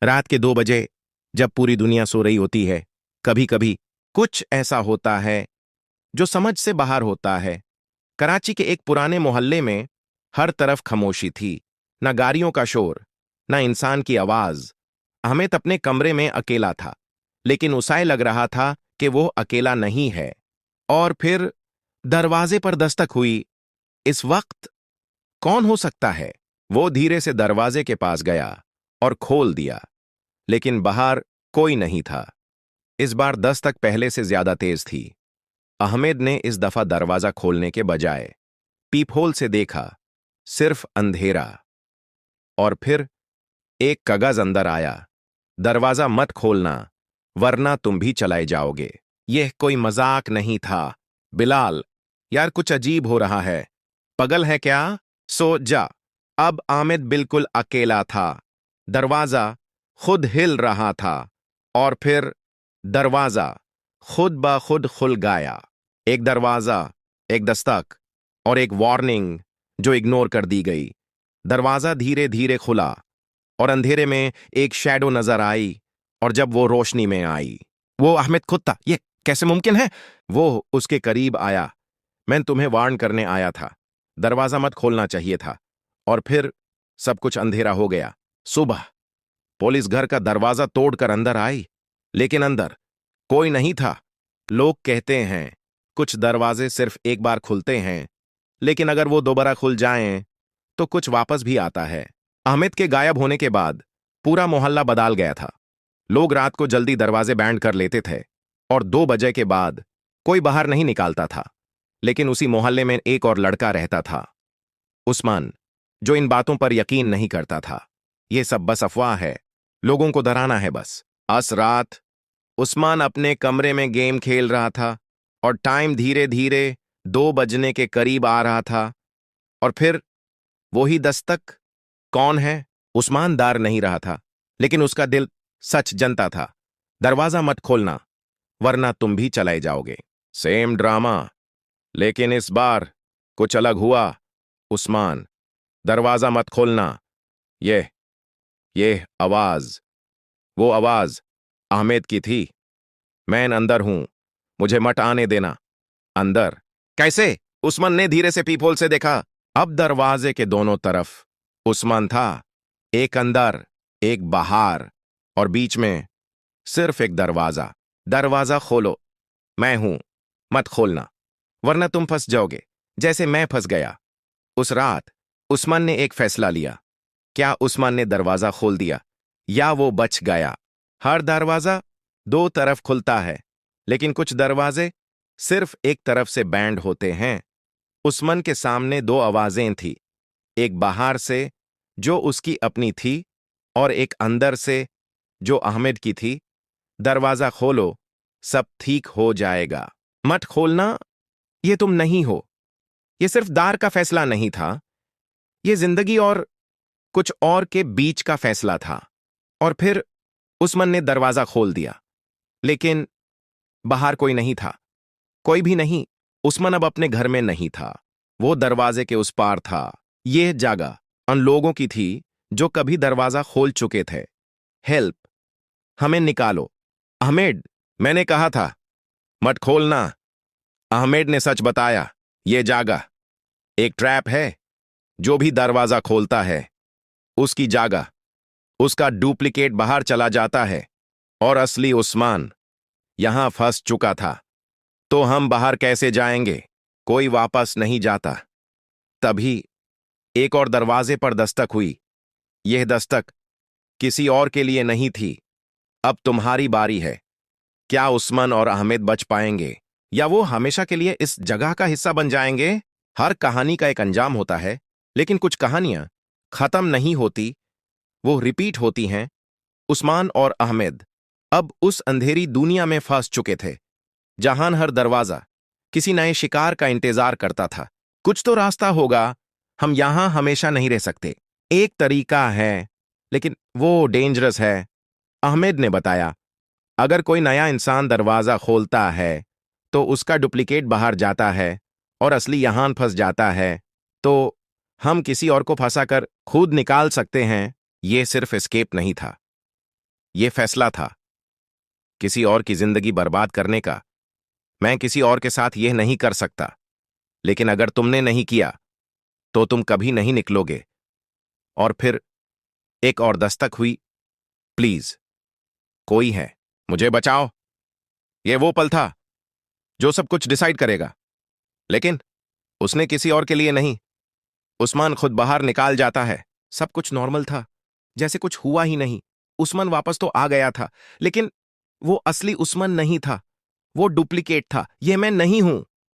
रात के 2 बजे, जब पूरी दुनिया सो रही होती है, कभी कभी कुछ ऐसा होता है जो समझ से बाहर होता है। कराची के एक पुराने मोहल्ले में हर तरफ खामोशी थी। न गाड़ियों का शोर, न इंसान की आवाज। अहमद अपने कमरे में अकेला था, लेकिन उसे लग रहा था कि वो अकेला नहीं है। और फिर दरवाजे पर दस्तक हुई। इस वक्त कौन हो सकता है? वो धीरे से दरवाजे के पास गया और खोल दिया, लेकिन बाहर कोई नहीं था। इस बार दस्तक पहले से ज्यादा तेज थी। अहमद ने इस दफा दरवाजा खोलने के बजाय पीपहोल से देखा, सिर्फ अंधेरा। और फिर एक कागज अंदर आया। दरवाजा मत खोलना, वरना तुम भी चलाए जाओगे। यह कोई मजाक नहीं था। बिलाल, यार कुछ अजीब हो रहा है। पगल है क्या? सो जा। अब आमिद बिल्कुल अकेला था। दरवाजा खुद हिल रहा था, और फिर दरवाजा खुद ब खुद खुल गया। एक दरवाजा, एक दस्तक और एक वार्निंग जो इग्नोर कर दी गई। दरवाजा धीरे धीरे खुला और अंधेरे में एक शैडो नजर आई। और जब वो रोशनी में आई, वो अहमद खुद था। ये कैसे मुमकिन है? वो उसके करीब आया। मैं तुम्हें वार्न करने आया था, दरवाजा मत खोलना चाहिए था। और फिर सब कुछ अंधेरा हो गया। सुबह पुलिस घर का दरवाजा तोड़कर अंदर आई, लेकिन अंदर कोई नहीं था। लोग कहते हैं कुछ दरवाजे सिर्फ एक बार खुलते हैं, लेकिन अगर वो दोबारा खुल जाएं तो कुछ वापस भी आता है। अहमद के गायब होने के बाद पूरा मोहल्ला बदल गया था। लोग रात को जल्दी दरवाजे बैंड कर लेते थे, और 2 बजे के बाद कोई बाहर नहीं निकालता था। लेकिन उसी मोहल्ले में एक और लड़का रहता था, उस्मान, जो इन बातों पर यकीन नहीं करता था। ये सब बस अफवाह है, लोगों को डराना है बस। अस रात उस्मान अपने कमरे में गेम खेल रहा था, और टाइम धीरे धीरे 2 बजने के करीब आ रहा था। और फिर वही दस्तक। कौन है? उस्मान दार नहीं रहा था, लेकिन उसका दिल सच जनता था। दरवाजा मत खोलना, वरना तुम भी चलाए जाओगे। सेम ड्रामा, लेकिन इस बार कुछ अलग हुआ। उस्मान, दरवाजा मत खोलना। ये आवाज, वो आवाज अहमद की थी। मैं अंदर हूं, मुझे मत आने देना। अंदर? कैसे? उस्मान ने धीरे से पीपहोल से देखा। अब दरवाजे के दोनों तरफ उस्मान था, एक अंदर, एक बाहर, और बीच में सिर्फ एक दरवाजा। दरवाजा खोलो, मैं हूं, मत खोलना, वरना तुम फंस जाओगे, जैसे मैं फंस गया। उस रात उस्मान ने एक फैसला लिया। क्या उस्मान ने दरवाजा खोल दिया, या वो बच गया? हर दरवाजा 2 तरफ खुलता है, लेकिन कुछ दरवाजे सिर्फ एक तरफ से बैंड होते हैं। उस्मान के सामने 2 आवाजें थी, एक बाहर से जो उसकी अपनी थी, और एक अंदर से जो अहमद की थी। दरवाजा खोलो, सब ठीक हो जाएगा। मत खोलना, ये तुम नहीं हो। ये सिर्फ दार का फैसला नहीं था, ये जिंदगी और कुछ और के बीच का फैसला था। और फिर उस्मान ने दरवाजा खोल दिया, लेकिन बाहर कोई नहीं था, कोई भी नहीं। उस्मान अब अपने घर में नहीं था, वो दरवाजे के उस पार था। यह जगह उन लोगों की थी जो कभी दरवाजा खोल चुके थे। हेल्प, हमें निकालो। अहमद, मैंने कहा था मत खोलना। अहमद ने सच बताया, ये जगह एक ट्रैप है। जो भी दरवाजा खोलता है, उसकी जगह, उसका डुप्लीकेट बाहर चला जाता है, और असली उस्मान यहां फंस चुका था। तो हम बाहर कैसे जाएंगे? कोई वापस नहीं जाता। तभी एक और दरवाजे पर दस्तक हुई। यह दस्तक किसी और के लिए नहीं थी। अब तुम्हारी बारी है। क्या उस्मान और अहमद बच पाएंगे, या वो हमेशा के लिए इस जगह का हिस्सा बन जाएंगे? हर कहानी का एक अंजाम होता है, लेकिन कुछ कहानियां खत्म नहीं होती, वो रिपीट होती हैं। उस्मान और अहमद अब उस अंधेरी दुनिया में फंस चुके थे, जहां हर दरवाजा किसी नए शिकार का इंतजार करता था। कुछ तो रास्ता होगा, हम यहां हमेशा नहीं रह सकते। एक तरीका है, लेकिन वो डेंजरस है। अहमद ने बताया, अगर कोई नया इंसान दरवाजा खोलता है तो उसका डुप्लीकेट बाहर जाता है, और असली यहां फंस जाता है। तो हम किसी और को फंसाकर खुद निकाल सकते हैं। ये सिर्फ एस्केप नहीं था, ये फैसला था किसी और की जिंदगी बर्बाद करने का। मैं किसी और के साथ यह नहीं कर सकता, लेकिन अगर तुमने नहीं किया तो तुम कभी नहीं निकलोगे। और फिर एक और दस्तक हुई। प्लीज, कोई है, मुझे बचाओ। यह वो पल था जो सब कुछ डिसाइड करेगा। लेकिन उसने किसी और के लिए नहीं। उस्मान खुद बाहर निकाल जाता है। सब कुछ नॉर्मल था, जैसे कुछ हुआ ही नहीं। उस्मान वापस तो आ गया था, लेकिन वो असली उस्मान नहीं था। वो डुप्लीकेट था। यह मैं नहीं हूं।